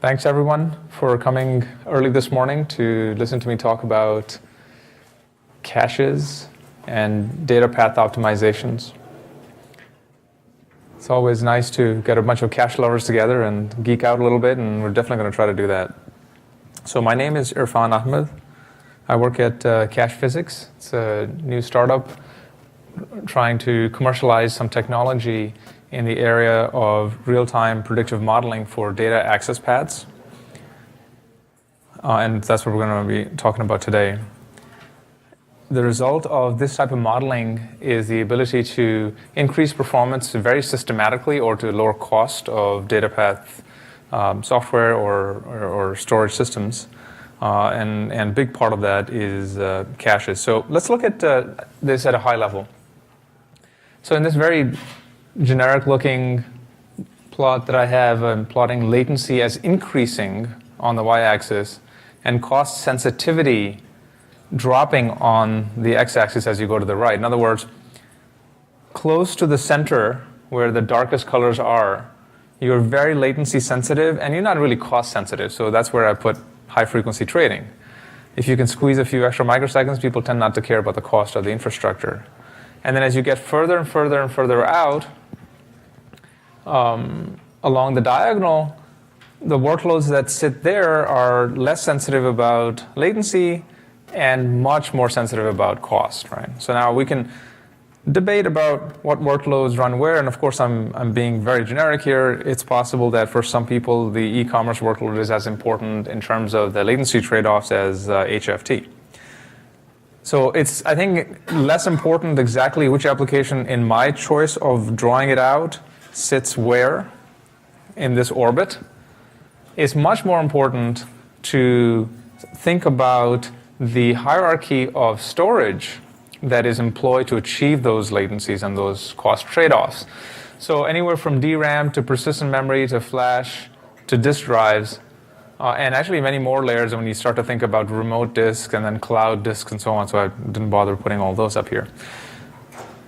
Thanks everyone for coming early this morning to listen to me talk about caches and data path optimizations. It's always nice to get a bunch of cache lovers together and geek out a little bit, and we're definitely going to try to do that. So my name is Irfan Ahmad. I work at Cache Physics. It's a new startup trying to commercialize some technology in the area of real-time predictive modeling for data access paths. And that's what we're going to be talking about today. The result of this type of modeling is the ability to increase performance very systematically or to lower cost of data path software or storage systems. And a big part of that is caches. So let's look at this at a high level. So in this very generic looking plot that I have, I'm plotting latency as increasing on the y-axis and cost sensitivity dropping on the x-axis as you go to the right. In other words, close to the center where the darkest colors are, you're very latency sensitive and you're not really cost sensitive. So that's where I put high frequency trading. If you can squeeze a few extra microseconds, people tend not to care about the cost of the infrastructure. And then as you get further and further and further out along the diagonal, the workloads that sit there are less sensitive about latency and much more sensitive about cost, right? So now we can debate about what workloads run where, and of course I'm being very generic here. It's possible that for some people the e-commerce workload is as important in terms of the latency trade-offs as HFT. So it's, I think, less important exactly which application in my choice of drawing it out sits where in this orbit. It's much more important to think about the hierarchy of storage that is employed to achieve those latencies and those cost trade-offs. So anywhere from DRAM to persistent memory to flash to disk drives, and actually many more layers when you start to think about remote disks and then cloud disks and so on, so I didn't bother putting all those up here.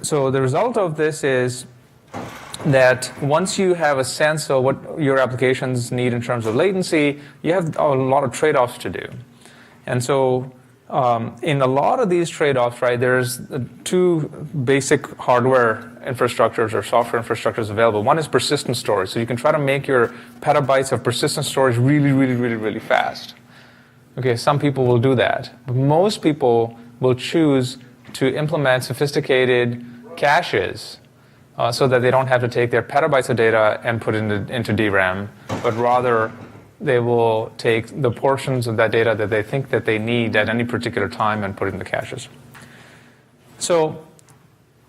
So the result of this is that once you have a sense of what your applications need in terms of latency, you have a lot of trade-offs to do. And so in a lot of these trade-offs, right, there's two basic hardware infrastructures or software infrastructures available. One is persistent storage. So you can try to make your petabytes of persistent storage really fast. Okay, some people will do that. But most people will choose to implement sophisticated caches so that they don't have to take their petabytes of data and put it into DRAM, but rather they will take the portions of that data that they think that they need at any particular time and put it into caches. So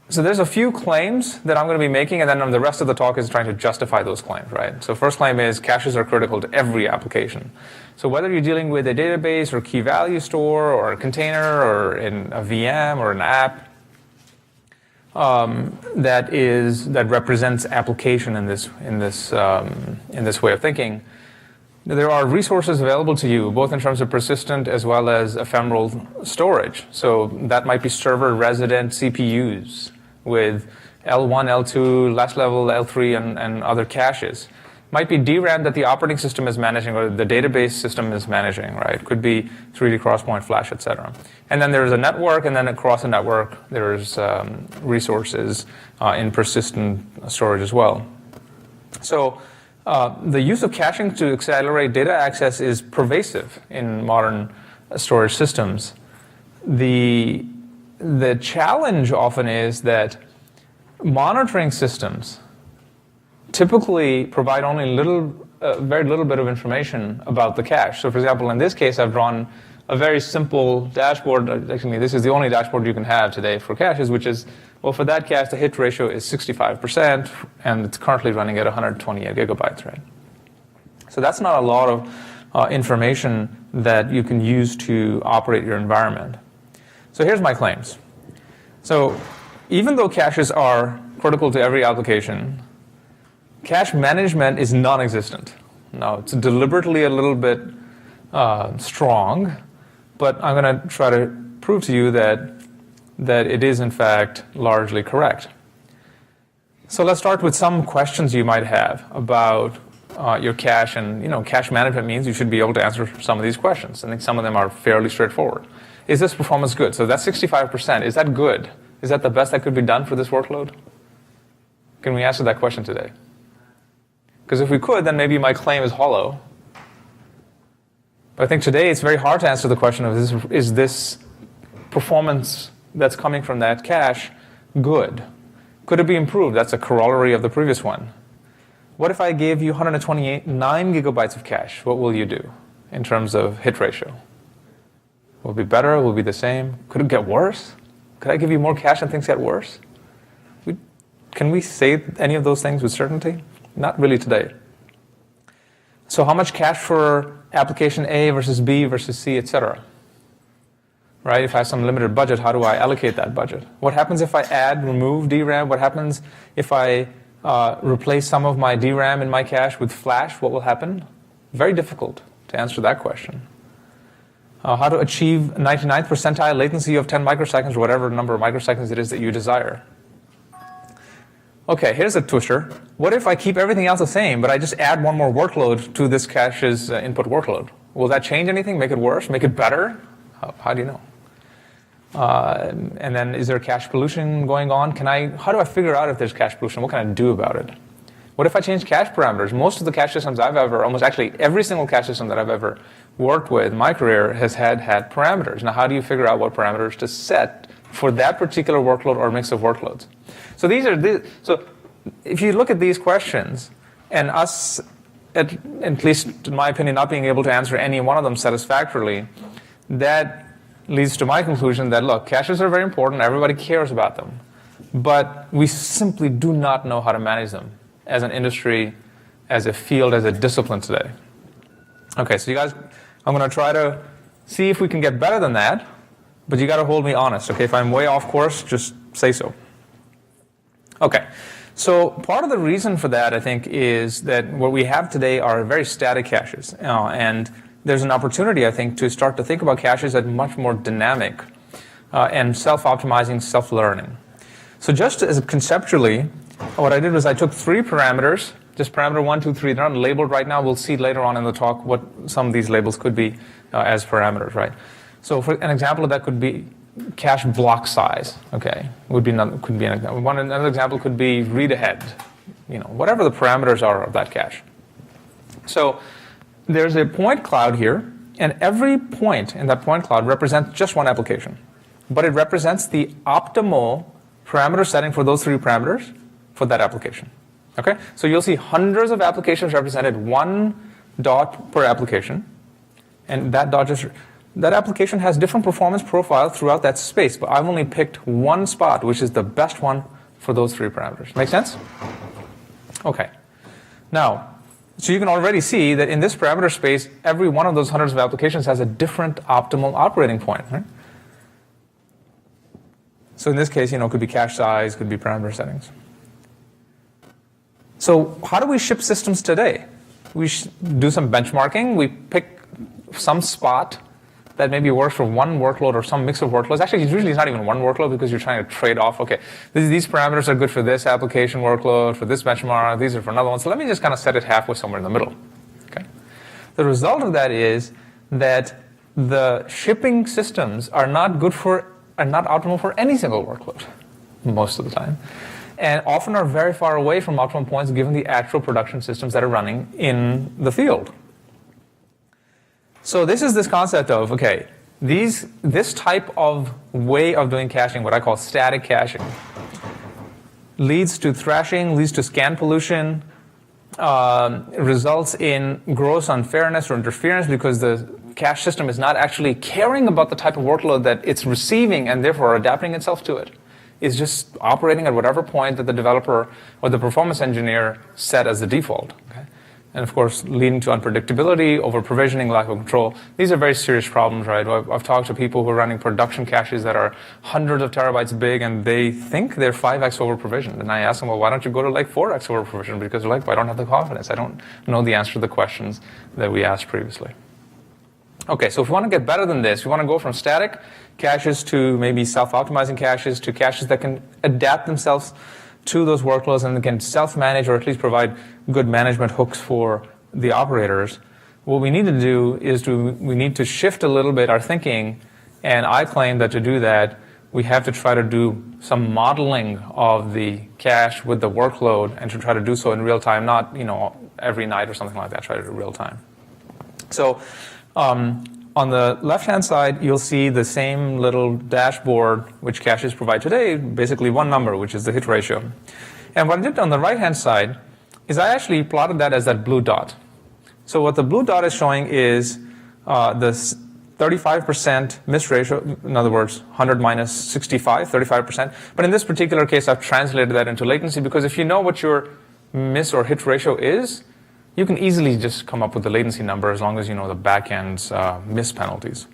there's a few claims that I'm going to be making, and then the rest of the talk is trying to justify those claims, right? So first claim is caches are critical to every application. So whether you're dealing with a database or key value store or a container or in a VM or an app that represents application in this way of thinking, there are resources available to you, both in terms of persistent as well as ephemeral storage. So that might be server resident CPUs with L1, L2, last level L3, and other caches. Might be DRAM that the operating system is managing or the database system is managing, right? Could be 3D crosspoint flash, etc. And then there's a network, and then across the network there's resources in persistent storage as well. So the use of caching to accelerate data access is pervasive in modern storage systems. The challenge often is that monitoring systems typically provide only very little bit of information about the cache. So for example, in this case, I've drawn a very simple dashboard. Actually, this is the only dashboard you can have today for caches, which is, well, for that cache, the hit ratio is 65%, and it's currently running at 128 gigabytes, right? So that's not a lot of information that you can use to operate your environment. So here's my claims. So even though caches are critical to every application, cache management is non-existent. Now, it's deliberately a little bit strong, but I'm going to try to prove to you that it is, in fact, largely correct. So let's start with some questions you might have about your cache, and cache management means you should be able to answer some of these questions. I think some of them are fairly straightforward. Is this performance good? So that's 65%. Is that good? Is that the best that could be done for this workload? Can we answer that question today? Because if we could, then maybe my claim is hollow. But I think today it's very hard to answer the question of is this performance that's coming from that cache good? Could it be improved? That's a corollary of the previous one. What if I gave you 9 gigabytes of cache? What will you do in terms of hit ratio? Will it be better? Will it be the same? Could it get worse? Could I give you more cache and things get worse? Can we say any of those things with certainty? Not really today. So how much cache for application A versus B versus C, etc.? Right? If I have some limited budget, how do I allocate that budget? What happens if I remove DRAM? What happens if I replace some of my DRAM in my cache with flash? What will happen? Very difficult to answer that question. How to achieve 99th percentile latency of 10 microseconds, or whatever number of microseconds it is that you desire. Okay, here's a twister. What if I keep everything else the same, but I just add one more workload to this cache's input workload? Will that change anything? Make it worse? Make it better? How do you know? And then is there cache pollution going on? How do I figure out if there's cache pollution? What can I do about it? What if I change cache parameters? Most of the cache systems almost actually every single cache system that I've ever worked with in my career has had parameters. Now, how do you figure out what parameters to set for that particular workload or mix of workloads? So so if you look at these questions, and us, at least in my opinion, not being able to answer any one of them satisfactorily, that leads to my conclusion that, look, caches are very important. Everybody cares about them. But we simply do not know how to manage them as an industry, as a field, as a discipline today. Okay, so you guys, I'm going to try to see if we can get better than that, but you got to hold me honest. Okay, if I'm way off course, just say so. Okay, so part of the reason for that, I think, is that what we have today are very static caches, and there's an opportunity, I think, to start to think about caches as much more dynamic and self-optimizing, self-learning. So just as conceptually, what I did was I took 3 parameters, just parameter 1, 2, 3. They're not labeled right now. We'll see later on in the talk what some of these labels could be as parameters, right? So for an example of that could be cache block size, okay? Could be an example. Another example could be read ahead, whatever the parameters are of that cache. So there's a point cloud here, and every point in that point cloud represents just one application. But it represents the optimal parameter setting for those 3 parameters for that application. Okay? So you'll see hundreds of applications represented, 1 dot per application. And that application has different performance profile throughout that space, but I've only picked one spot, which is the best one for those 3 parameters. Make sense? Okay. Now, so you can already see that in this parameter space, every one of those hundreds of applications has a different optimal operating point, right? So in this case, it could be cache size, could be parameter settings. So how do we ship systems today? We do some benchmarking. We pick some spot that maybe works for one workload or some mix of workloads. Actually, usually it's not even one workload because you're trying to trade off, okay, these parameters are good for this application workload, for this benchmark, these are for another one. So let me just kind of set it halfway somewhere in the middle. Okay. The result of that is that the shipping systems are not optimal for any single workload most of the time, and often are very far away from optimum points given the actual production systems that are running in the field. So this is this concept of, okay, this type of way of doing caching, what I call static caching, leads to thrashing, leads to scan pollution, results in gross unfairness or interference because the cache system is not actually caring about the type of workload that it's receiving and therefore adapting itself to it. It's just operating at whatever point that the developer or the performance engineer set as the default. Okay? And of course, leading to unpredictability, over-provisioning, lack of control. These are very serious problems, right? I've talked to people who are running production caches that are hundreds of terabytes big, and they think they're 5x over-provisioned. And I ask them, well, why don't you go to like 4x over-provisioned? Because they're like, well, I don't have the confidence. I don't know the answer to the questions that we asked previously. Okay, so if we want to get better than this, we want to go from static caches to maybe self-optimizing caches to caches that can adapt themselves to those workloads and can self-manage or at least provide good management hooks for the operators, what we need to do is we need to shift a little bit our thinking, and I claim that to do that, we have to try to do some modeling of the cache with the workload, and to try to do so in real time, not every night or something like that, try to do real time. So on the left-hand side, you'll see the same little dashboard which caches provide today, basically one number, which is the hit ratio. And what I did on the right-hand side is I actually plotted that as that blue dot. So what the blue dot is showing is the 35% miss ratio, in other words, 100 minus 65, 35%. But in this particular case, I've translated that into latency, because if you know what your miss or hit ratio is, you can easily just come up with the latency number as long as you know the backend's miss penalties.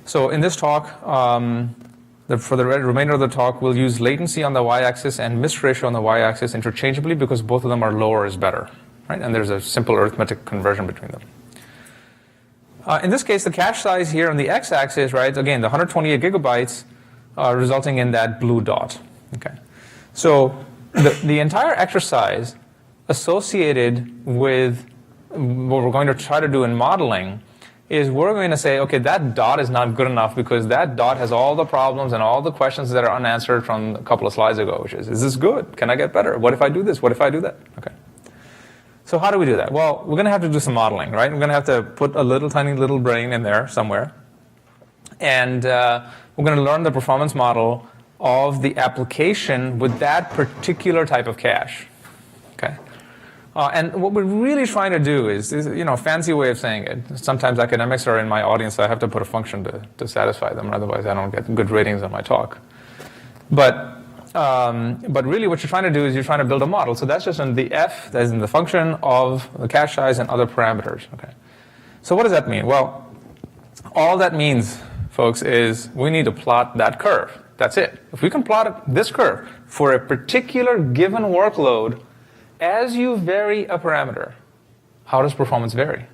So in this talk, for the remainder of the talk, we'll use latency on the y-axis and miss ratio on the y-axis interchangeably, because both of them are lower is better, right? And there's a simple arithmetic conversion between them. In this case, the cache size here on the x-axis, right? Again, the 128 gigabytes resulting in that blue dot. Okay. So the entire exercise associated with what we're going to try to do in modeling is we're going to say, okay, that dot is not good enough because that dot has all the problems and all the questions that are unanswered from a couple of slides ago, which is this good? Can I get better? What if I do this? What if I do that? Okay. So how do we do that? Well, we're going to have to do some modeling, right? We're going to have to put a little tiny little brain in there somewhere. And we're going to learn the performance model of the application with that particular type of cache. Okay. And what we're really trying to do is a fancy way of saying it. Sometimes academics are in my audience, so I have to put a function to satisfy them, otherwise I don't get good ratings on my talk. But really what you're trying to do is you're trying to build a model. So that's just in the f, that is in the function of the cache size and other parameters. Okay. So what does that mean? Well, all that means, folks, is we need to plot that curve. That's it. If we can plot this curve for a particular given workload, as you vary a parameter, how does performance vary?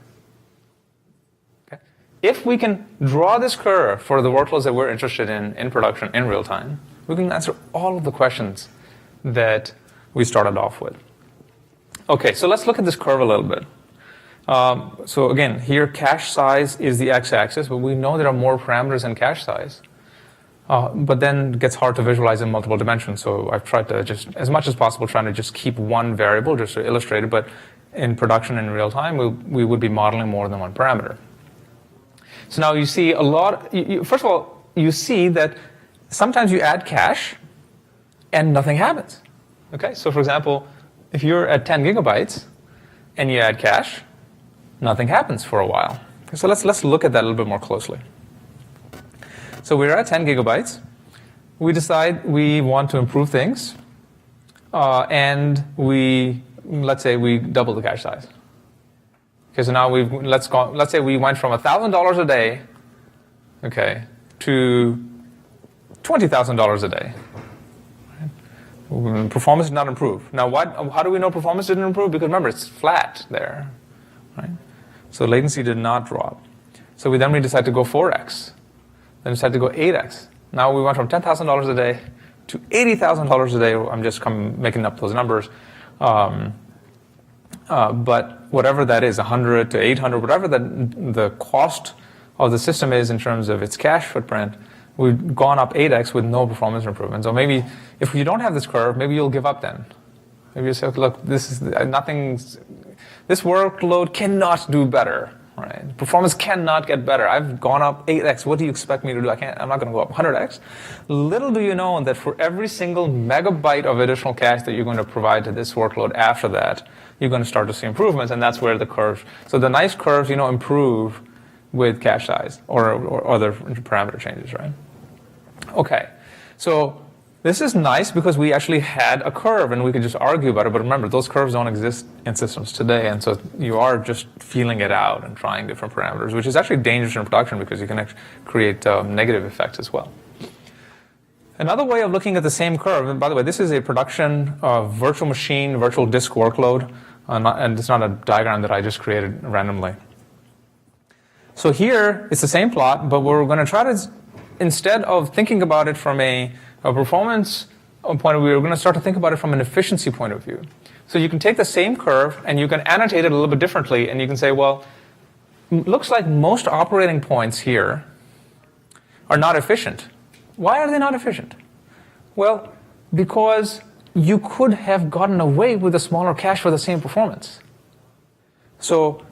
Okay. If we can draw this curve for the workloads that we're interested in production, in real time, we can answer all of the questions that we started off with. Okay, so let's look at this curve a little bit. So again, here cache size is the x-axis, but we know there are more parameters than cache size. But then it gets hard to visualize in multiple dimensions. So I've tried to just, as much as possible, trying to just keep one variable just to illustrate it. But in production in real time, we would be modeling more than one parameter. So now you see a lot. First of all, you see that sometimes you add cache and nothing happens. Okay. So for example, if you're at 10 gigabytes and you add cache, nothing happens for a while. Okay, so let's look at that a little bit more closely. So we're at 10 gigabytes. We decide we want to improve things, and let's say we double the cache size. Okay, so now let's say we went from $1,000 a day, okay, to $20,000 a day. Right? Performance did not improve. Now, how do we know performance didn't improve? Because remember, it's flat there, right? So latency did not drop. So we decide to go 4x. Then we decided to go 8x. Now we went from $10,000 a day to $80,000 a day. I'm just making up those numbers. But whatever that is, 100 to 800, whatever the cost of the system is in terms of its cache footprint, we've gone up 8x with no performance improvement. So maybe if you don't have this curve, maybe you'll give up then. Maybe you'll say, look, this workload cannot do better. Right. Performance cannot get better. I've gone up 8x. What do you expect me to do? I'm not going to go up 100x. Little do you know that for every single megabyte of additional cache that you're going to provide to this workload after that, you're going to start to see improvements, and that's where the curves. So the nice curves, improve with cache size or other parameter changes, right? Okay. So this is nice because we actually had a curve and we could just argue about it. But remember, those curves don't exist in systems today. And so you are just feeling it out and trying different parameters, which is actually dangerous in production because you can actually create negative effects as well. Another way of looking at the same curve, and by the way, this is a production virtual machine, virtual disk workload. And it's not a diagram that I just created randomly. So here, it's the same plot, but we're going to try to, instead of thinking about it from a performance point of view, we're going to start to think about it from an efficiency point of view. So you can take the same curve and you can annotate it a little bit differently, and you can say, well, looks like most operating points here are not efficient. Why are they not efficient? Well, because you could have gotten away with a smaller cache for the same performance. So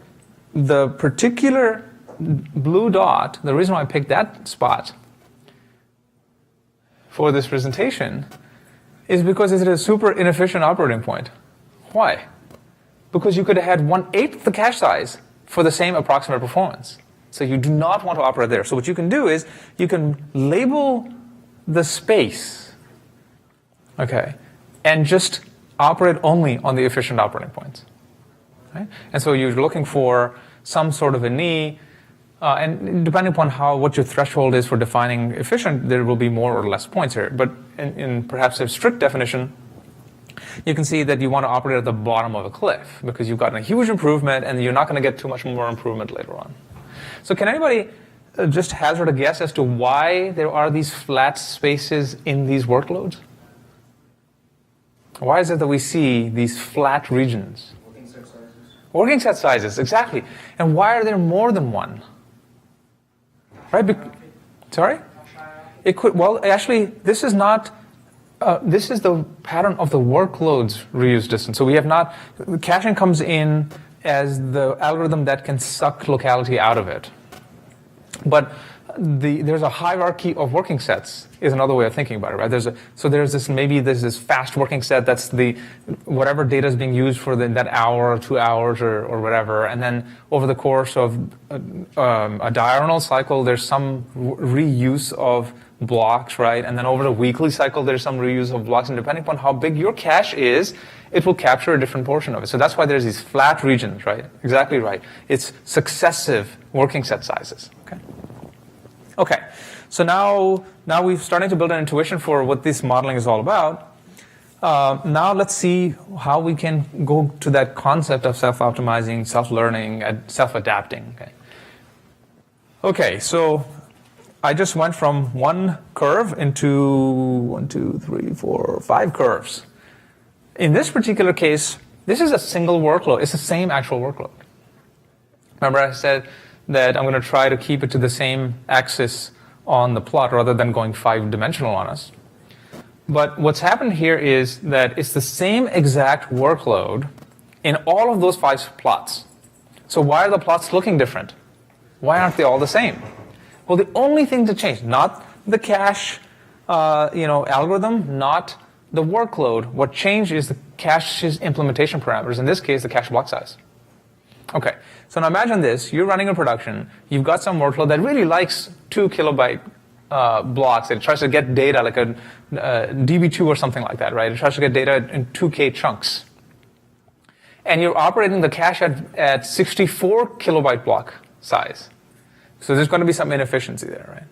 the particular blue dot, the reason why I picked that spot for this presentation is because it's a super inefficient operating point. Why? Because you could have had 1/8 the cache size for the same approximate performance. So you do not want to operate there. So what you can do is you can label the space, okay, and just operate only on the efficient operating points. Right? And so you're looking for some sort of a knee, and depending upon what your threshold is for defining efficient, there will be more or less points here. But in perhaps a strict definition, you can see that you want to operate at the bottom of a cliff because you've gotten a huge improvement and you're not going to get too much more improvement later on. So can anybody just hazard a guess as to why there are these flat spaces in these workloads? Why is it that we see these flat regions? Working set sizes. Working set sizes, exactly. And why are there more than one? Right? Sorry? It could. Well, actually, this is not. This is the pattern of the workloads reuse distance. So we have not. Caching comes in as the algorithm that can suck locality out of it. But there's a hierarchy of working sets is another way of thinking about it, right? There's this fast working set that's the whatever data is being used for that hour or 2 hours or whatever, and then over the course of a diurnal cycle, there's some reuse of blocks, right? And then over the weekly cycle, there's some reuse of blocks, and depending upon how big your cache is, it will capture a different portion of it. So that's why there's these flat regions, right? Exactly right. It's successive working set sizes. Okay, so now we've started to build an intuition for what this modeling is all about. Now let's see how we can go to that concept of self-optimizing, self-learning, and self-adapting. Okay, so I just went from one curve into 5 curves. In this particular case, this is a single workload. It's the same actual workload. Remember I said that I'm going to try to keep it to the same axis on the plot rather than going 5-dimensional on us. But what's happened here is that it's the same exact workload in all of those 5 plots. So why are the plots looking different? Why aren't they all the same? Well, the only thing to change, not the cache algorithm, not the workload. What changed is the cache's implementation parameters, in this case, the cache block size. Okay, so now imagine this. You're running a production. You've got some workload that really likes 2 kilobyte blocks. It tries to get data like a DB2 or something like that, right? It tries to get data in 2K chunks. And you're operating the cache at 64 kilobyte block size. So there's going to be some inefficiency there, right?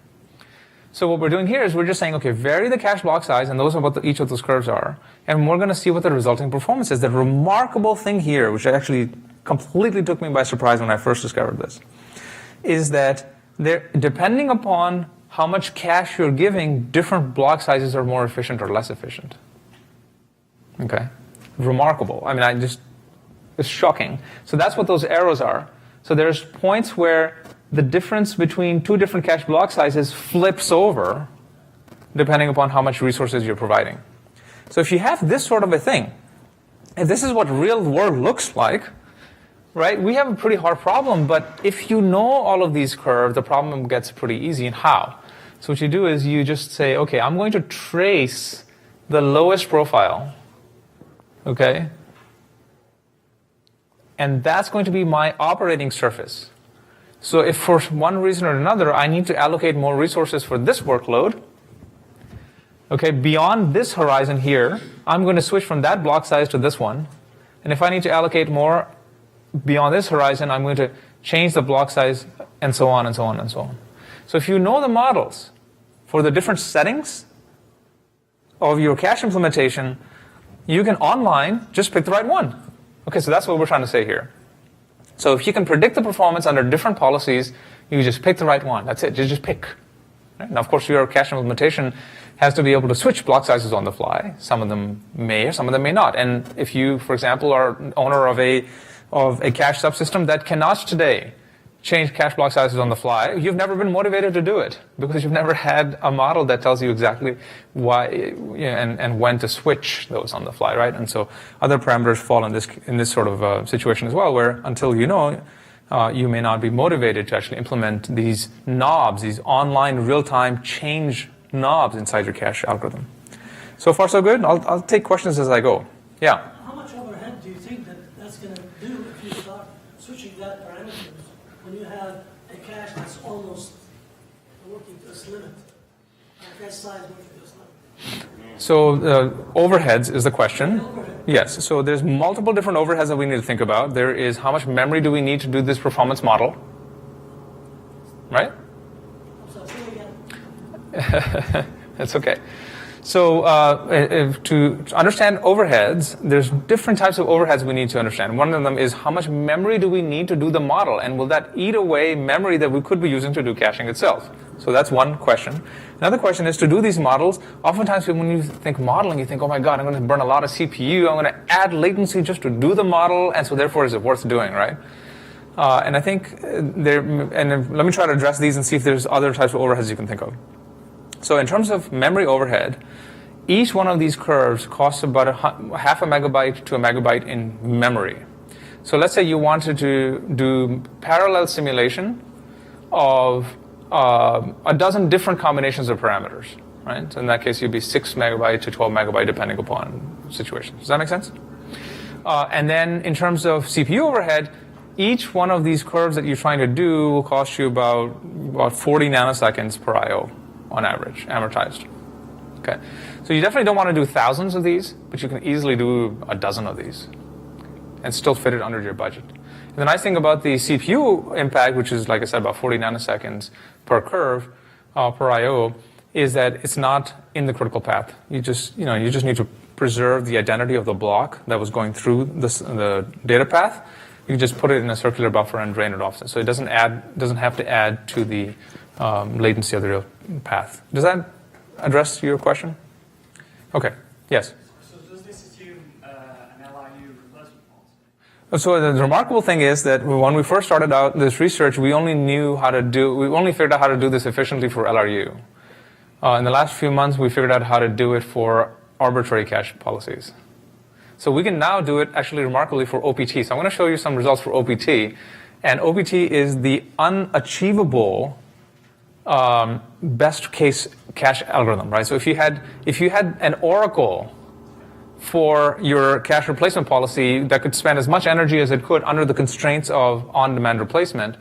So what we're doing here is we're just saying, okay, vary the cache block size, and those are what each of those curves are, and we're going to see what the resulting performance is. The remarkable thing here, which actually completely took me by surprise when I first discovered this, is that depending upon how much cache you're giving, different block sizes are more efficient or less efficient. Okay? Remarkable. I mean, it's shocking. So that's what those arrows are. So there's points where the difference between 2 different cache block sizes flips over depending upon how much resources you're providing. So if you have this sort of a thing, if this is what real world looks like, right, we have a pretty hard problem, but if you know all of these curves, the problem gets pretty easy. And how? So what you do is you just say, okay, I'm going to trace the lowest profile, okay? And that's going to be my operating surface. So if for one reason or another I need to allocate more resources for this workload, okay, beyond this horizon here, I'm going to switch from that block size to this one. And if I need to allocate more beyond this horizon, I'm going to change the block size, and so on and so on and so on. So if you know the models for the different settings of your cache implementation, you can online just pick the right one. Okay, so that's what we're trying to say here. So if you can predict the performance under different policies, you just pick the right one. That's it. You just pick. Right? Now, of course, your cache implementation has to be able to switch block sizes on the fly. Some of them may, or some of them may not. And if you, for example, are owner of a cache subsystem that cannot today change cache block sizes on the fly, you've never been motivated to do it because you've never had a model that tells you exactly why and when to switch those on the fly, right? And so other parameters fall in this sort of situation as well, where until you know, you may not be motivated to actually implement these knobs, these online real-time change knobs inside your cache algorithm. So far, so good. I'll take questions as I go. Yeah. How much overhead do you think that's going to do if you start switching that parameters when you have a cache that's almost working to its limit, a cache size working to its limit? So overheads is the question. Yes. So there's multiple different overheads that we need to think about. There is how much memory do we need to do this performance model, right? That's okay. So to understand overheads, there's different types of overheads we need to understand. One of them is how much memory do we need to do the model, and will that eat away memory that we could be using to do caching itself? So that's one question. Another question is to do these models. Oftentimes when you think modeling, you think, oh my God, I'm going to burn a lot of CPU. I'm going to add latency just to do the model, and so therefore is it worth doing, right? And I think let me try to address these and see if there's other types of overheads you can think of. So in terms of memory overhead, each one of these curves costs about half a megabyte to a megabyte in memory. So let's say you wanted to do parallel simulation of a dozen different combinations of parameters, right? So in that case, you'd be 6 megabyte to 12 megabyte depending upon situation. Does that make sense? And then in terms of CPU overhead, each one of these curves that you're trying to do will cost you about 40 nanoseconds per I/O. On average, amortized. Okay, so you definitely don't want to do thousands of these, but you can easily do a dozen of these and still fit it under your budget. And the nice thing about the CPU impact, which is, like I said, about 40 nanoseconds per curve, per I/O, is that it's not in the critical path. You just need to preserve the identity of the block that was going through the data path. You just put it in a circular buffer and drain it off. So it doesn't have to add to the latency of the real path. Does that address your question? Okay. Yes. So does this assume an LIU replacement policy? So the remarkable thing is that when we first started out this research, we only figured out how to do this efficiently for LRU. In the last few months, we figured out how to do it for arbitrary cache policies. So we can now do it actually remarkably for OPT. So I'm going to show you some results for OPT. And OPT is the unachievable best case cache algorithm, right? So if you had an oracle for your cache replacement policy that could spend as much energy as it could under the constraints of on-demand replacement,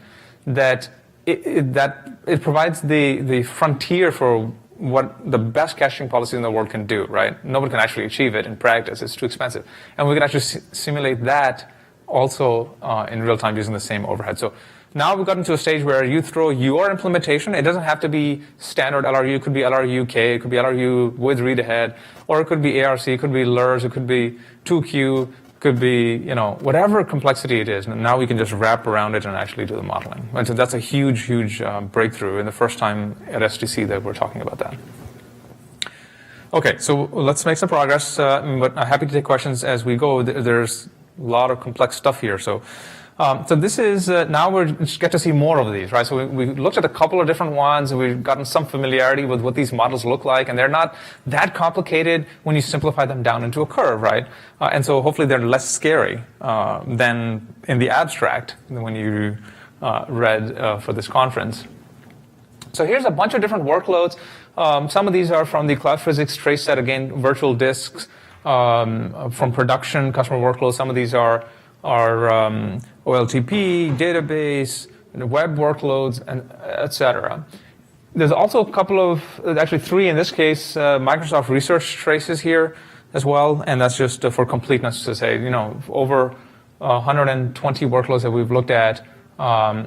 that it provides the frontier for what the best caching policy in the world can do, right? Nobody can actually achieve it in practice. It's too expensive. And we can actually simulate that also in real time using the same overhead. So now we've gotten to a stage where you throw your implementation. It doesn't have to be standard LRU. It could be LRU-K. It could be LRU with read ahead. Or it could be ARC. It could be LIRS. It could be 2Q. It could be, whatever complexity it is. And now we can just wrap around it and actually do the modeling. And so that's a huge, huge breakthrough in the first time at SDC that we're talking about that. Okay, so let's make some progress. But I'm happy to take questions as we go. There's a lot of complex stuff here. So this is, now we just get to see more of these, right? So we looked at a couple of different ones, and we've gotten some familiarity with what these models look like, and they're not that complicated when you simplify them down into a curve, right? And so hopefully they're less scary than in the abstract when you read for this conference. So here's a bunch of different workloads. Some of these are from the Cloud Physics trace set, again, virtual disks, from production, customer workloads. Some of these are OLTP, database, web workloads, and et cetera. There's also a couple of, actually 3 in this case, Microsoft research traces here as well, and that's just for completeness to say, over 120 workloads that we've looked at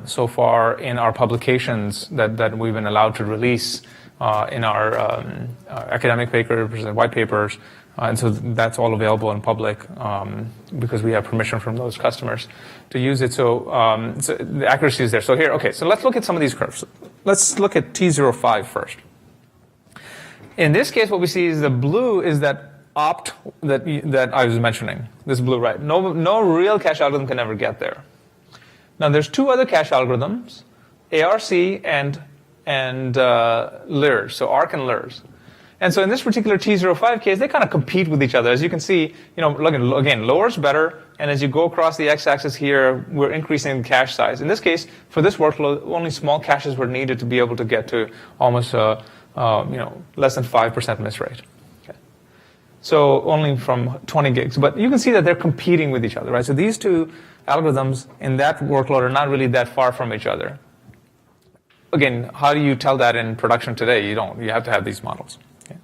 so far in our publications that we've been allowed to release in our academic papers and white papers. And so that's all available in public because we have permission from those customers to use it. So the accuracy is there. So here, okay, so let's look at some of these curves. Let's look at T05 first. In this case, what we see is the blue is that opt that I was mentioning, this blue, right? No real cache algorithm can ever get there. Now, there's two other cache algorithms, ARC and LIRS, so ARC and LIRS. And so in this particular T05 case, they kind of compete with each other. As you can see, look, again, lower is better, and as you go across the x-axis here, we're increasing the cache size. In this case, for this workload, only small caches were needed to be able to get to almost less than 5% miss rate. Okay. So only from 20 gigs. But you can see that they're competing with each other, right? So these two algorithms in that workload are not really that far from each other. Again, how do you tell that in production today? You don't. You have to have these models. Okay.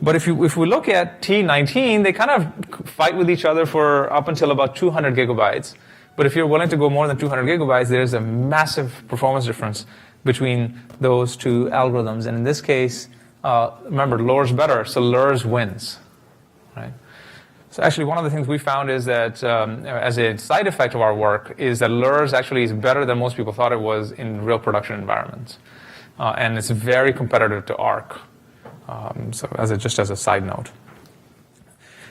But if we look at T19, they kind of fight with each other for up until about 200 gigabytes. But if you're willing to go more than 200 gigabytes, there's a massive performance difference between those two algorithms. And in this case, remember, lower is better, so LIRS wins. Right? So actually, one of the things we found is that as a side effect of our work is that LIRS actually is better than most people thought it was in real production environments. And it's very competitive to ARC. So just as a side note.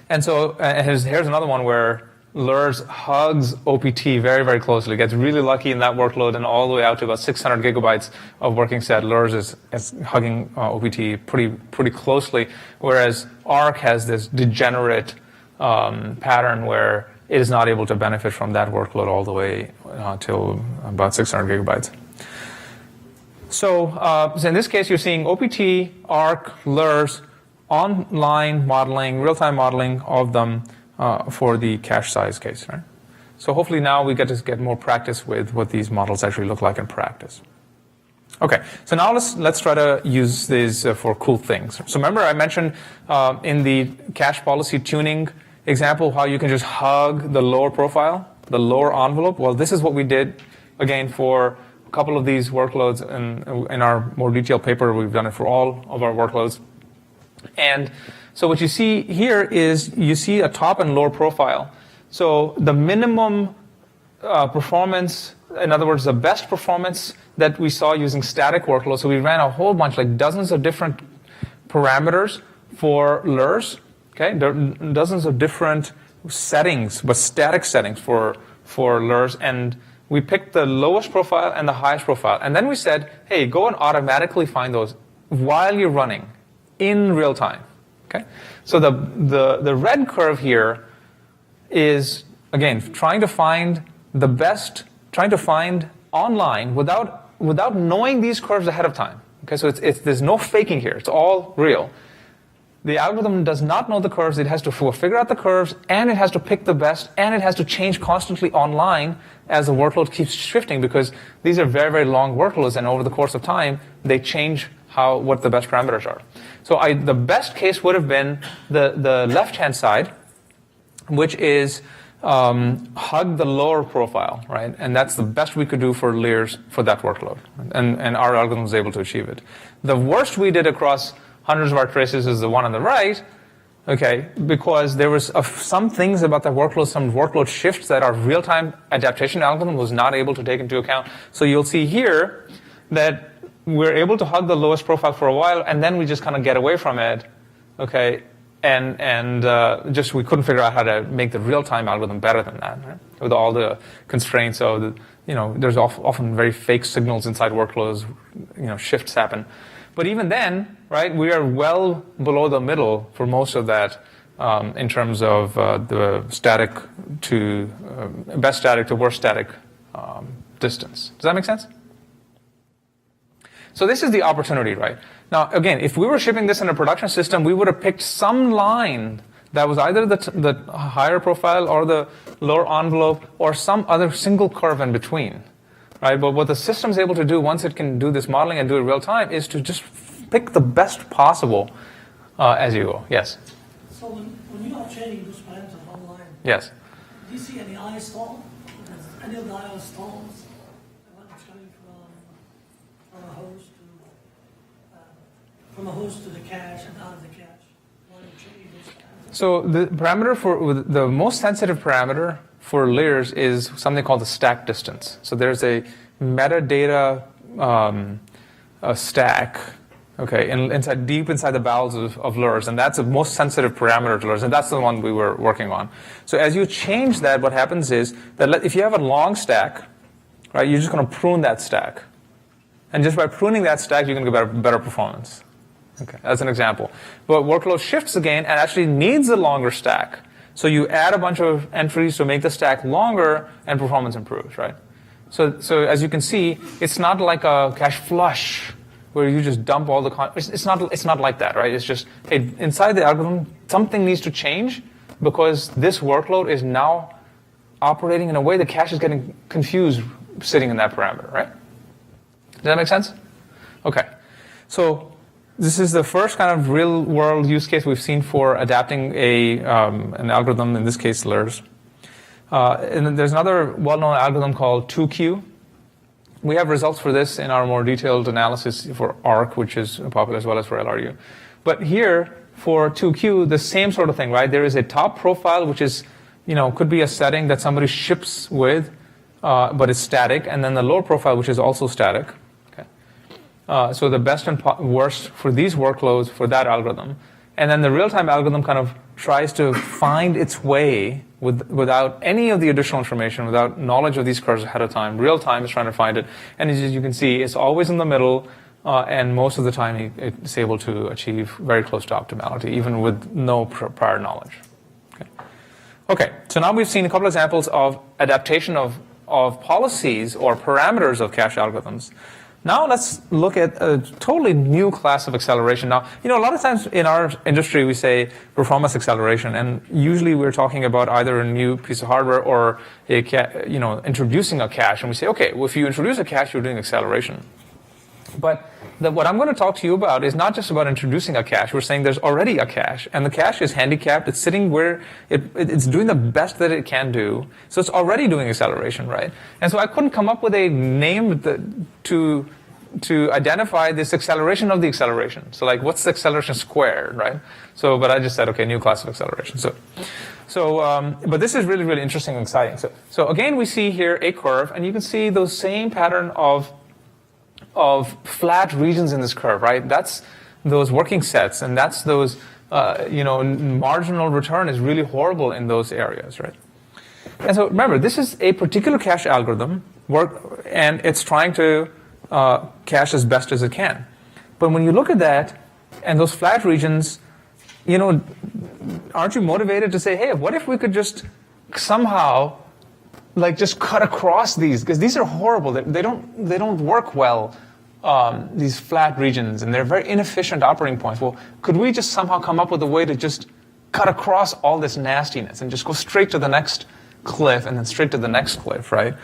And so here's another one where LIRS hugs OPT very, very closely. Gets really lucky in that workload, and all the way out to about 600 gigabytes of working set, LIRS is hugging OPT pretty closely, whereas ARC has this degenerate pattern where it is not able to benefit from that workload all the way till about 600 gigabytes. So in this case, you're seeing OPT, ARC, LIRS, online modeling, real-time modeling of them for the cache size case, right? So hopefully now we get more practice with what these models actually look like in practice. Okay, so now let's try to use these for cool things. So remember I mentioned in the cache policy tuning example how you can just hug the lower profile, the lower envelope. Well, this is what we did, again, for a couple of these workloads in our more detailed paper. We've done it for all of our workloads. And so what you see here is you see a top and lower profile. So the minimum performance, in other words, the best performance that we saw using static workloads. So we ran a whole bunch, like dozens of different parameters for LIRS. Okay, there are dozens of different settings, but static settings for LIRS, and we picked the lowest profile and the highest profile. And then we said, hey, go and automatically find those while you're running in real time. Okay, so the red curve here is, again, trying to find the best, trying to find online without knowing these curves ahead of time. Okay, so there's no faking here. It's all real. The algorithm does not know the curves. It has to figure out the curves, and it has to pick the best, and it has to change constantly online as the workload keeps shifting, because these are very, very long workloads, and over the course of time, they change what the best parameters are. So the best case would have been the left-hand side, which is hug the lower profile, right? And that's the best we could do for LIRS for that workload. And our algorithm was able to achieve it. The worst we did across hundreds of our traces is the one on the right, okay, because there was some things about the workload, some workload shifts that our real-time adaptation algorithm was not able to take into account. So you'll see here that we're able to hug the lowest profile for a while, and then we just kind of get away from it, okay, and just we couldn't figure out how to make the real-time algorithm better than that, right? With all the constraints of there's often very fake signals inside workloads, shifts happen. But even then, right, we are well below the middle for most of that in terms of the static to best static to worst static distance. Does that make sense? So this is the opportunity, right? Now, again, if we were shipping this in a production system, we would have picked some line that was either the higher profile or the lower envelope or some other single curve in between, right? But what the system's able to do once it can do this modeling and do it real time is to just pick the best possible as you go. Yes? So when you are changing those parameters online, yes. do you see any I stall? Any of the I stalls? When it's coming from a host to the cache and out of the cache? When you change those parameters? So the parameter the most sensitive parameter for LIRS is something called the stack distance. So there's a metadata stack, okay, deep inside the bowels of LIRS, and that's the most sensitive parameter to LIRS, and that's the one we were working on. So as you change that, what happens is that if you have a long stack, right, you're just going to prune that stack. And just by pruning that stack, you can get better performance. Okay, that's an example. But workload shifts again and actually needs a longer stack. So you add a bunch of entries to make the stack longer, and performance improves, right? So as you can see, it's not like a cache flush where you just dump all the it's not like that, right? It's just, hey, inside the algorithm, something needs to change because this workload is now operating in a way the cache is getting confused sitting in that parameter, right? Does that make sense? Okay. So this is the first kind of real-world use case we've seen for adapting an algorithm, in this case LIRS. And then there's another well-known algorithm called 2Q. We have results for this in our more detailed analysis for ARC, which is popular, as well as for LRU. But here, for 2Q, the same sort of thing, right? There is a top profile, which is, could be a setting that somebody ships with, but it's static, and then the lower profile, which is also static. Okay. So the best and worst for these workloads for that algorithm. And then the real-time algorithm kind of tries to find its way without any of the additional information, without knowledge of these curves ahead of time. Real time is trying to find it. And as you can see, it's always in the middle, and most of the time it's able to achieve very close to optimality, even with no prior knowledge. Okay, so now we've seen a couple examples of adaptation of policies or parameters of cache algorithms. Now let's look at a totally new class of acceleration. Now, a lot of times in our industry we say performance acceleration, and usually we're talking about either a new piece of hardware or introducing a cache, and we say, okay, well, if you introduce a cache, you're doing acceleration. But what I'm going to talk to you about is not just about introducing a cache. We're saying there's already a cache, and the cache is handicapped. It's sitting where it's doing the best that it can do. So it's already doing acceleration, right? And so I couldn't come up with a name to identify this acceleration of the acceleration. So like, what's the acceleration squared, right? So, but I just said, okay, new class of acceleration. But this is really, really interesting and exciting. So again, we see here a curve, and you can see those same pattern of flat regions in this curve, right? That's those working sets, and that's those, marginal return is really horrible in those areas, right? And so remember, this is a particular cache algorithm, and it's trying to cache as best as it can. But when you look at that, and those flat regions, aren't you motivated to say, hey, what if we could just somehow just cut across these, because these are horrible. They don't work well, these flat regions, and they're very inefficient operating points. Well, could we just somehow come up with a way to just cut across all this nastiness and just go straight to the next cliff and then straight to the next cliff, right?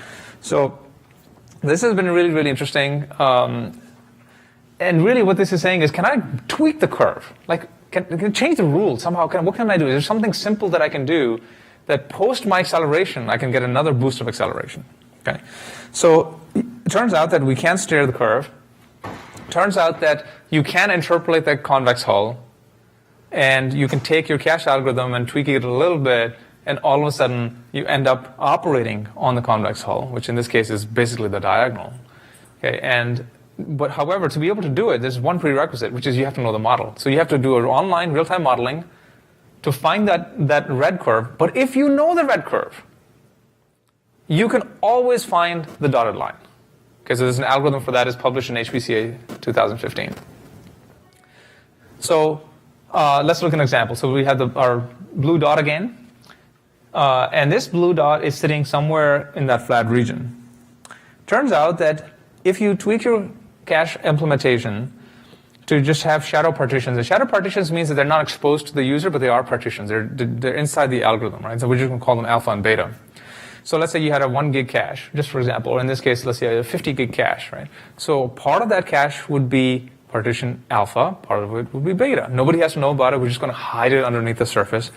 So this has been really, really interesting. And really what this is saying is, can I tweak the curve? Can I change the rules somehow? What can I do? Is there something simple that I can do that post my acceleration, I can get another boost of acceleration? Okay, so it turns out that we can steer the curve. Turns out that you can interpolate that convex hull, and you can take your cache algorithm and tweak it a little bit, and all of a sudden you end up operating on the convex hull, which in this case is basically the diagonal. Okay, but however, to be able to do it, there's one prerequisite, which is you have to know the model. So you have to do an online real-time modeling to find that red curve. But if you know the red curve, you can always find the dotted line, because there's an algorithm for that is published in HPCA 2015. So let's look at an example. So we have our blue dot again, and this blue dot is sitting somewhere in that flat region. Turns out that if you tweak your cache implementation to just have shadow partitions. And shadow partitions means that they're not exposed to the user, but they are partitions. They're inside the algorithm, right? So we're just going to call them alpha and beta. So let's say you had a 1 gig cache, just for example, or in this case, let's say a 50 gig cache, right? So part of that cache would be partition alpha, part of it would be beta. Nobody has to know about it. We're just going to hide it underneath the surface.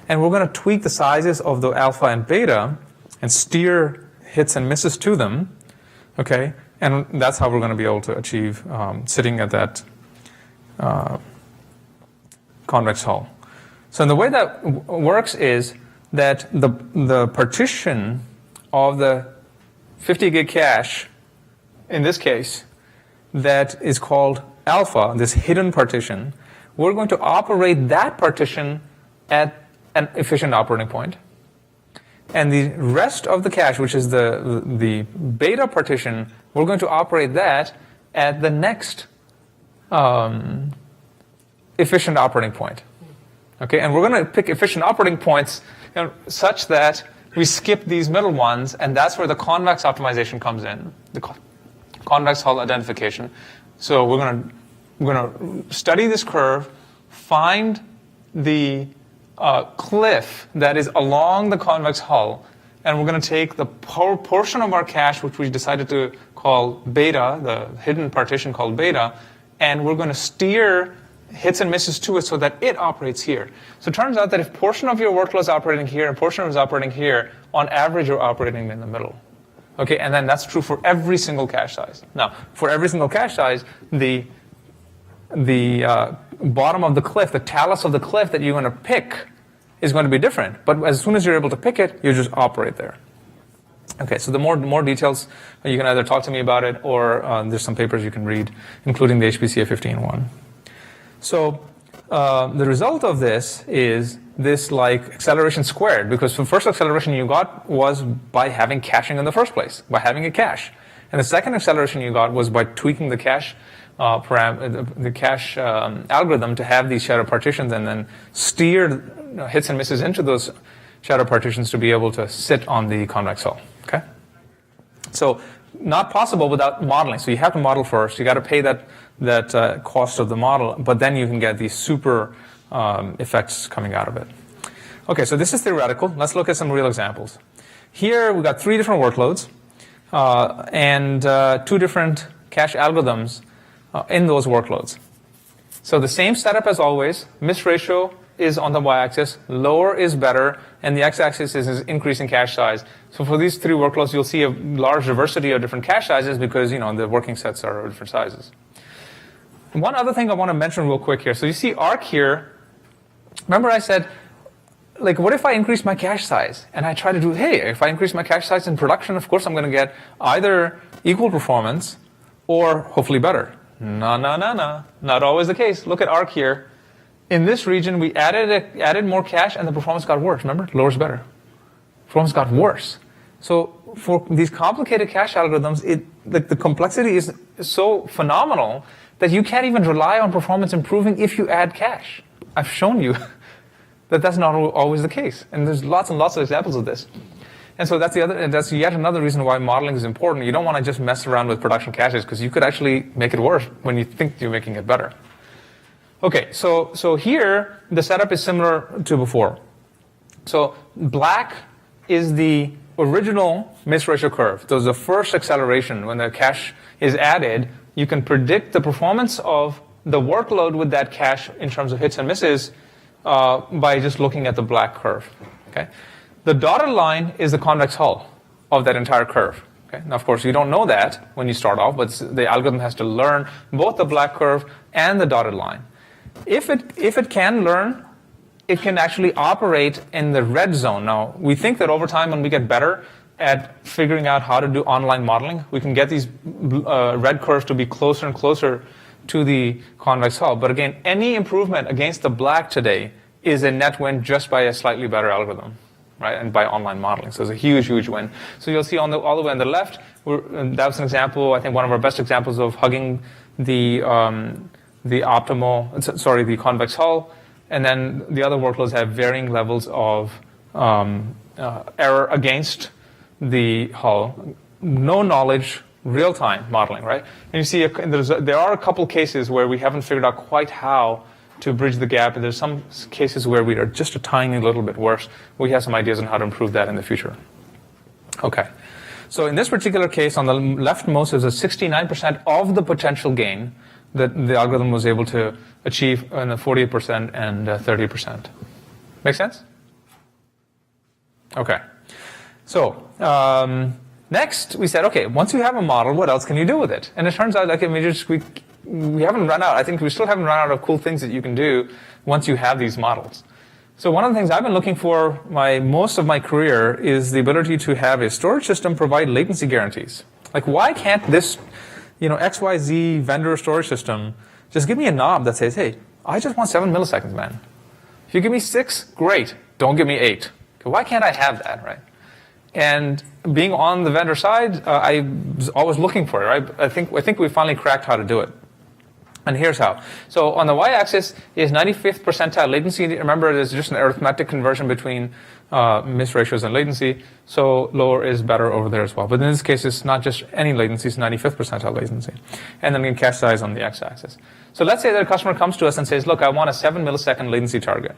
And we're going to tweak the sizes of the alpha and beta and steer hits and misses to them, okay? And that's how we're going to be able to achieve sitting at that convex hull. So the way that works is that the partition of the 50 gig cache, in this case, that is called alpha, this hidden partition, we're going to operate that partition at an efficient operating point. And the rest of the cache, which is the beta partition, we're going to operate that at the next efficient operating point. Okay, and we're going to pick efficient operating points such that we skip these middle ones, and that's where the convex optimization comes in, the convex hull identification. So we're going to study this curve, find the cliff that is along the convex hull, and we're going to take the portion of our cache, which we decided to call beta, the hidden partition called beta, and we're going to steer hits and misses to it so that it operates here. So it turns out that if portion of your workload is operating here and portion of it is operating here, on average you're operating in the middle. Okay, and then that's true for every single cache size. Now, for every single cache size, the bottom of the cliff, the talus of the cliff that you're going to pick is going to be different. But as soon as you're able to pick it, you just operate there. Okay, so the more details, you can either talk to me about it or there's some papers you can read, including the HPCA 15.1. So the result of this is this like acceleration squared, because the first acceleration you got was by having caching in the first place, by having a cache. And the second acceleration you got was by tweaking the cache algorithm to have these shadow partitions and then steer hits and misses into those shadow partitions to be able to sit on the convex hull. Okay? So not possible without modeling. So you have to model first. You got to pay that cost of the model, but then you can get these super effects coming out of it. Okay, so this is theoretical. Let's look at some real examples. Here we've got 3 different workloads and 2 different cache algorithms in those workloads. So the same setup as always. Miss ratio is on the y-axis, lower is better, and the x-axis is increasing cache size. So for these 3 workloads, you'll see a large diversity of different cache sizes because the working sets are different sizes. One other thing I want to mention real quick here. So you see arc here. Remember I said, like, what if I increase my cache size? And I try to do, hey, if I increase my cache size in production, of course I'm going to get either equal performance or hopefully better. No. Not always the case. Look at arc here. In this region, we added more cache and the performance got worse. Remember? Lower is better. Performance got worse. So for these complicated cache algorithms, the complexity is so phenomenal that you can't even rely on performance improving if you add cache. I've shown you that that's not always the case. And there's lots and lots of examples of this. And so that's yet another reason why modeling is important. You don't want to just mess around with production caches because you could actually make it worse when you think you're making it better. Okay, so here the setup is similar to before. So black is the original miss ratio curve. So the first acceleration when the cache is added, you can predict the performance of the workload with that cache in terms of hits and misses by just looking at the black curve. Okay, the dotted line is the convex hull of that entire curve. Okay, now of course you don't know that when you start off, but the algorithm has to learn both the black curve and the dotted line. If it can learn, it can actually operate in the red zone. Now, we think that over time, when we get better at figuring out how to do online modeling, we can get these red curves to be closer and closer to the convex hull. But again, any improvement against the black today is a net win just by a slightly better algorithm, right? And by online modeling. So it's a huge, huge win. So you'll see all the way on the left, that was an example, I think one of our best examples of hugging the convex hull. And then the other workloads have varying levels of error against the hull. No knowledge, real-time modeling, right? And you see there are a couple cases where we haven't figured out quite how to bridge the gap, and there's some cases where we are just a tiny little bit worse. We have some ideas on how to improve that in the future. Okay. So in this particular case, on the leftmost is a 69% of the potential gain that the algorithm was able to achieve in a 48% and 30%. Make sense? Okay. So next we said, okay, once you have a model, what else can you do with it? And it turns out, like, we haven't run out. I think we still haven't run out of cool things that you can do once you have these models. So one of the things I've been looking for most of my career is the ability to have a storage system provide latency guarantees. Like, why can't this XYZ vendor storage system Just give me a knob that says, hey, I just want 7 milliseconds, man. If you give me 6, great. Don't give me 8. Okay, why can't I have that, right? And being on the vendor side, I was always looking for it, right? I think we finally cracked how to do it. And here's how. So on the y-axis is 95th percentile latency. Remember, it is just an arithmetic conversion between miss ratios and latency. So lower is better over there as well. But in this case, it's not just any latency, it's 95th percentile latency. And then we can cache size on the x-axis. So let's say that a customer comes to us and says, look, I want a 7 millisecond latency target.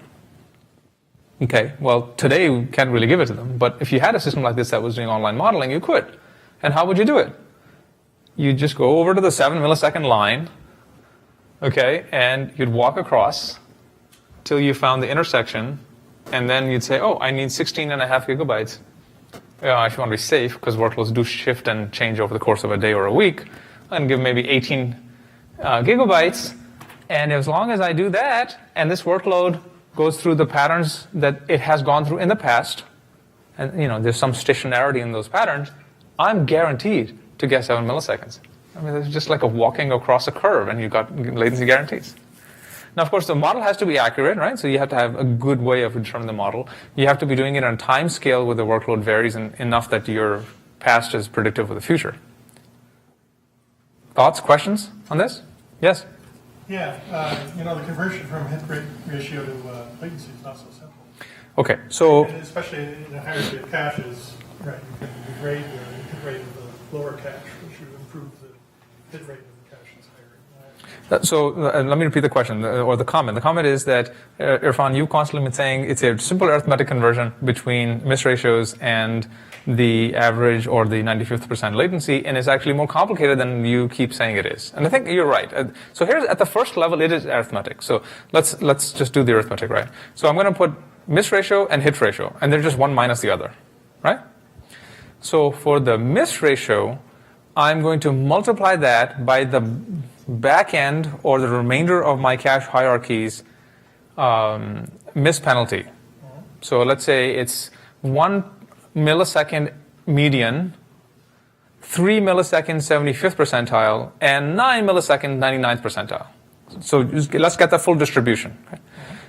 Okay, well, today we can't really give it to them. But if you had a system like this that was doing online modeling, you could. And how would you do it? You just go over to the 7 millisecond line, okay, and you'd walk across till you found the intersection, and then you'd say, oh, I need 16.5 gigabytes. Yeah, if you want to be safe, because workloads do shift and change over the course of a day or a week, and give maybe 18 gigabytes. And as long as I do that, and this workload goes through the patterns that it has gone through in the past, and there's some stationarity in those patterns, I'm guaranteed to get 7 milliseconds. I mean, it's just like a walking across a curve, and you've got latency guarantees. Now, of course, the model has to be accurate, right? So you have to have a good way of determining the model. You have to be doing it on a time scale where the workload varies enough that your past is predictive of the future. Thoughts, questions on this? Yes? Yeah, the conversion from hit rate ratio to latency is not so simple. Okay, so... And especially in a hierarchy of caches, right, you can degrade the hit rate of the lower cache, which would improve the hit rate of the caches higher. So let me repeat the question, or the comment. The comment is that, Irfan, you've constantly been saying it's a simple arithmetic conversion between miss ratios and the average or the 95th percent latency, and it's actually more complicated than you keep saying it is. And I think you're right. So here's, at the first level, it is arithmetic. So let's just do the arithmetic, right? So I'm going to put miss ratio and hit ratio, and they're just one minus the other, right? So for the miss ratio, I'm going to multiply that by the back end or the remainder of my cache hierarchy's miss penalty. So let's say it's 1 millisecond median, 3 millisecond 75th percentile, and 9 millisecond 99th percentile. So let's get the full distribution. Okay?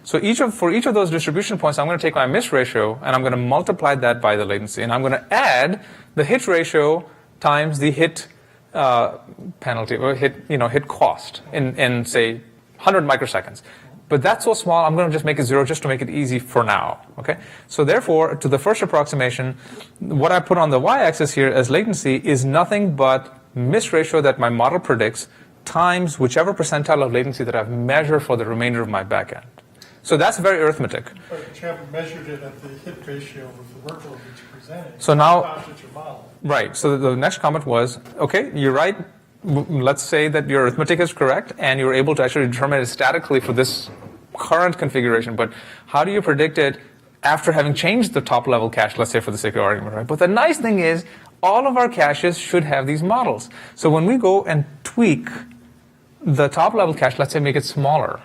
So for each of those distribution points, I'm going to take my miss ratio, and I'm going to multiply that by the latency. And I'm going to add the hit ratio times the hit penalty, or hit cost in, say, 100 microseconds. But that's so small, I'm going to just make it 0 just to make it easy for now. Okay. So therefore, to the first approximation, what I put on the y-axis here as latency is nothing but miss ratio that my model predicts times whichever percentile of latency that I've measured for the remainder of my backend. So that's very arithmetic. But you haven't measured it at the hit ratio of the workload that you presented. So now, your model. Right. So the next comment was, okay, you're right. Let's say that your arithmetic is correct, and you're able to actually determine it statically for this current configuration. But how do you predict it after having changed the top-level cache, let's say, for the sake of argument, right? But the nice thing is, all of our caches should have these models. So when we go and tweak the top-level cache, let's say make it smaller,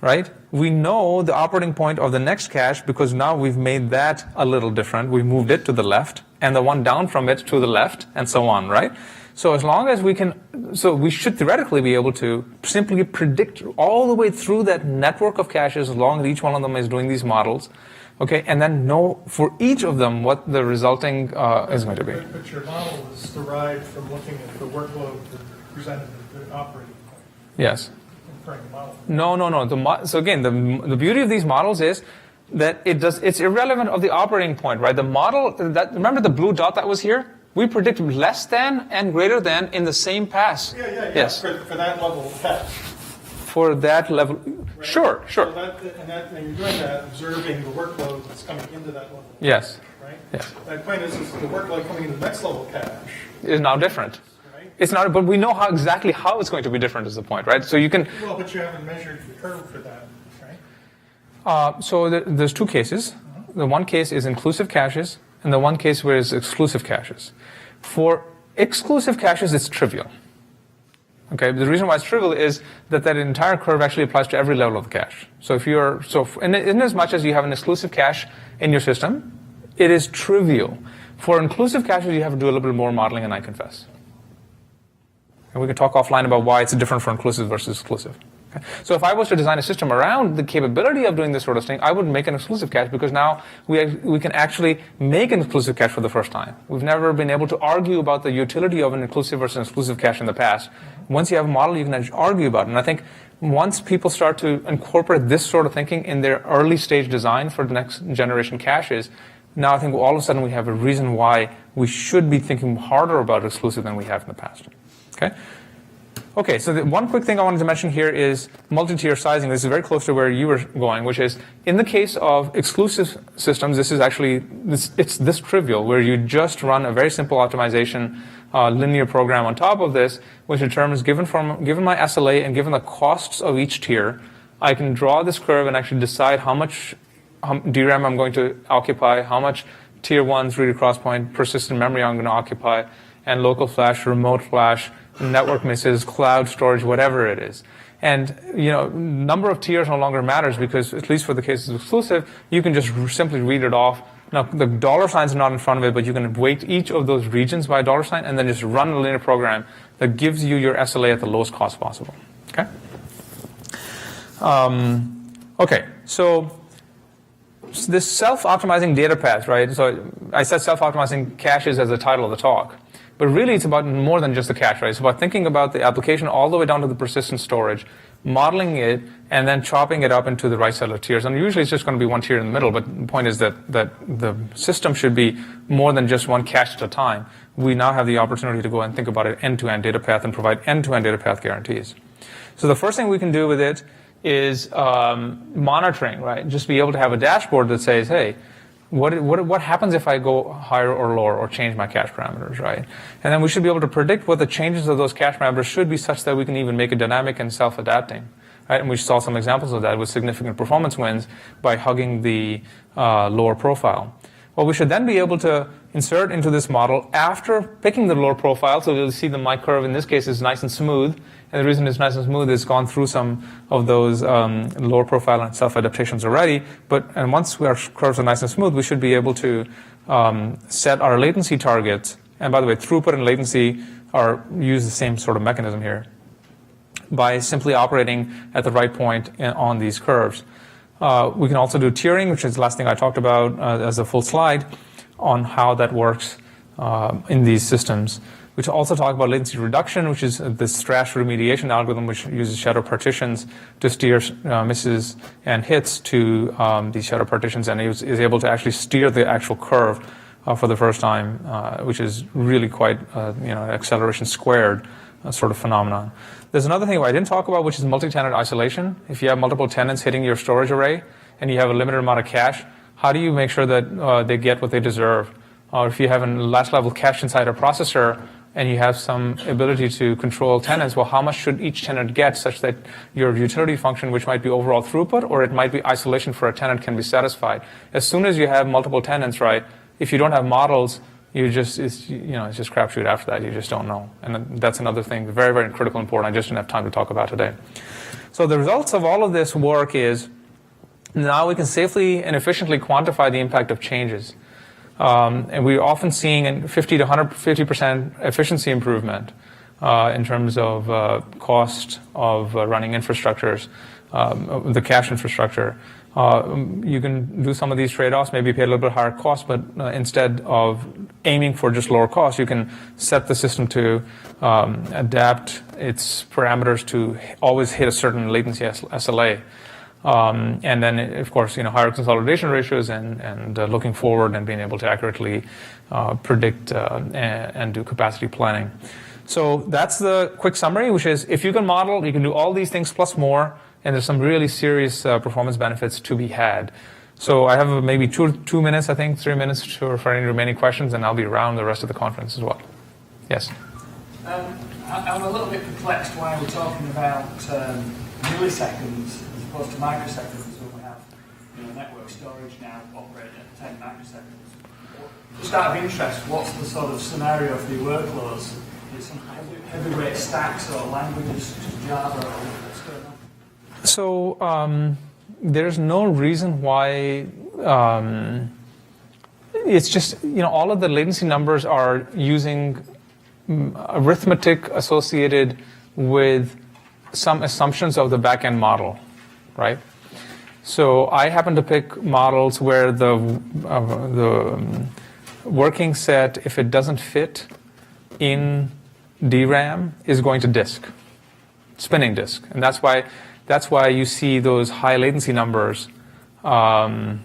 right? We know the operating point of the next cache because now we've made that a little different. We moved it to the left, and the one down from it to the left, and so on, right? So as long as we can, so we should theoretically be able to simply predict all the way through that network of caches as long as each one of them is doing these models, okay, and then know for each of them what the resulting is going to be. But your model is derived from looking at the workload that presented at the operating point. Yes. The model. No. So again, the beauty of these models is that it's irrelevant of the operating point, right? The model, remember the blue dot that was here? We predict less than and greater than in the same pass. Yeah. Yes. For that level of cache. For that level, right? Sure. So and you're doing that, observing the workload that's coming into that level. Yes. Right? Yes. My point is the workload coming into the next level cache is now different. Right? It's not, but we know exactly how it's going to be different is the point, right? So you can. Well, but you haven't measured the curve for that, right? So there's two cases. The one case is inclusive caches, and the one case where it's exclusive caches. For exclusive caches, it's trivial. Okay, the reason why it's trivial is that entire curve actually applies to every level of the cache. So in as much as you have an exclusive cache in your system, it is trivial. For inclusive caches, you have to do a little bit more modeling, and I confess. And we can talk offline about why it's different for inclusive versus exclusive. Okay? So if I was to design a system around the capability of doing this sort of thing, I would make an exclusive cache, because now we can actually make an exclusive cache for the first time. We've never been able to argue about the utility of an inclusive versus exclusive cache in the past. Once you have a model, you can actually argue about it. And I think once people start to incorporate this sort of thinking in their early stage design for the next generation caches, now I think all of a sudden we have a reason why we should be thinking harder about exclusive than we have in the past. Okay? Okay, so the one quick thing I wanted to mention here is multi-tier sizing. This is very close to where you were going, which is in the case of exclusive systems, this is actually, it's this trivial, where you just run a very simple optimization linear program on top of this, which determines, given my SLA and given the costs of each tier, I can draw this curve and actually decide how much DRAM I'm going to occupy, how much tier 1's read across point persistent memory I'm going to occupy, and local flash, remote flash, network misses, cloud storage, whatever it is. And number of tiers no longer matters, because at least for the cases of exclusive, you can just simply read it off. Now the dollar signs are not in front of it, but you can weight each of those regions by a dollar sign and then just run a linear program that gives you your SLA at the lowest cost possible. Okay. Okay. So this self-optimizing data path, right? So I said self-optimizing caches as the title of the talk. But really, it's about more than just the cache, right? It's about thinking about the application all the way down to the persistent storage, modeling it, and then chopping it up into the right set of tiers. And usually, it's just going to be one tier in the middle. But the point is that the system should be more than just one cache at a time. We now have the opportunity to go and think about an end-to-end data path and provide end-to-end data path guarantees. So the first thing we can do with it is monitoring, right? Just be able to have a dashboard that says, hey, what happens if I go higher or lower or change my cache parameters, right? And then we should be able to predict what the changes of those cache parameters should be, such that we can even make it dynamic and self-adapting, right? And we saw some examples of that with significant performance wins by hugging the lower profile. Well, we should then be able to insert into this model after picking the lower profile. So you'll see the my curve in this case is nice and smooth. And the reason it's nice and smooth is it's gone through some of those lower profile and self-adaptations already. And once our curves are nice and smooth, we should be able to set our latency targets. And by the way, throughput and latency use the same sort of mechanism here by simply operating at the right point on these curves. We can also do tiering, which is the last thing I talked about as a full slide on how that works in these systems. We also talk about latency reduction, which is this trash remediation algorithm, which uses shadow partitions to steer misses and hits to these shadow partitions, and is able to actually steer the actual curve for the first time, which is really quite acceleration squared sort of phenomenon. There's another thing I didn't talk about, which is multi-tenant isolation. If you have multiple tenants hitting your storage array and you have a limited amount of cache, how do you make sure that they get what they deserve? Or if you have a last level cache inside a processor and you have some ability to control tenants, well, how much should each tenant get such that your utility function, which might be overall throughput or it might be isolation for a tenant, can be satisfied? As soon as you have multiple tenants, right, if you don't have models, it's just crapshoot after that. You just don't know. And that's another thing, very, very critical and important. I just didn't have time to talk about today. So the results of all of this work is now we can safely and efficiently quantify the impact of changes. And we're often seeing 50 to 150% efficiency improvement in terms of cost of running infrastructures, the cache infrastructure. You can do some of these trade-offs, maybe pay a little bit higher cost, but instead of aiming for just lower cost, you can set the system to adapt its parameters to always hit a certain latency SLA. And then, of course, higher consolidation ratios and looking forward and being able to accurately predict and do capacity planning. So that's the quick summary, which is if you can model, you can do all these things plus more, and there's some really serious performance benefits to be had. So I have maybe two minutes, I think, 3 minutes for any remaining questions, and I'll be around the rest of the conference as well. Yes? I'm a little bit perplexed why we're talking about milliseconds as opposed to microseconds when we have network storage now operating at 10 microseconds. Just out of interest, what's the sort of scenario for your workloads? Is some heavyweight stacks or languages, Java, or what's going on? So there's no reason why it's just, all of the latency numbers are using arithmetic associated with some assumptions of the back-end model, right? So I happen to pick models where the working set, if it doesn't fit in DRAM, is going to disk, spinning disk, and that's why you see those high latency numbers, and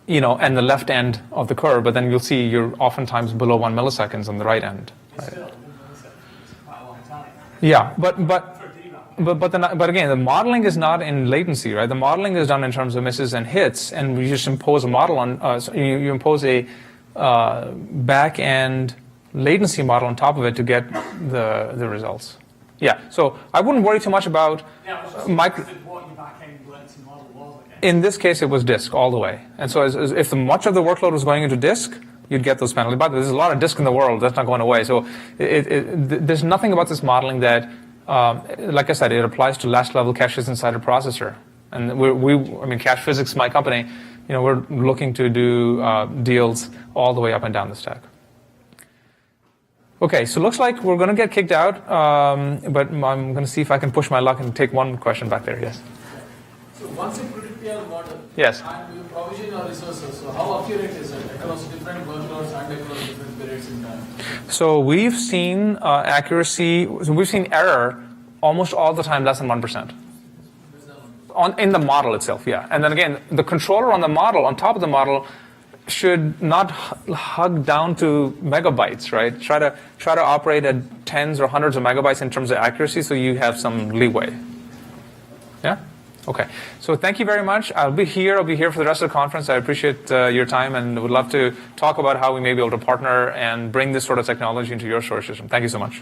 the left end of the curve. But then you'll see you're oftentimes below 1 milliseconds on the right end. Right? Still, 1 millisecond is quite a long time. Yeah, but For DRAM. but again, the modeling is not in latency, right? The modeling is done in terms of misses and hits, and you just impose a model on. You impose a back end latency model on top of it to get the results. Yeah, so I wouldn't worry too much about Yeah, I was just micro. interested what your back-end latency model was again. In this case, it was disk all the way, and so if much of the workload was going into disk, you'd get those penalties. But there's a lot of disk in the world that's not going away. So there's nothing about this modeling that, like I said, it applies to last level caches inside a processor. And I mean, Cache Physics, my company, we're looking to do deals all the way up and down the stack. Okay, so looks like we're going to get kicked out, but I'm going to see if I can push my luck and take one question back there. Yes. So once you predict your model, Yes. and you provision your resources, so how accurate is it across different workloads and across different periods in time? So we've seen accuracy. So we've seen error almost all the time less than 1%. In the model itself, yeah. And then again, the controller on the model, on top of the model, should not hug down to megabytes, right? Try to operate at tens or hundreds of megabytes in terms of accuracy, so you have some leeway. Yeah. Okay. So thank you very much. I'll be here for the rest of the conference. I appreciate your time and would love to talk about how we may be able to partner and bring this sort of technology into your storage system. Thank you so much.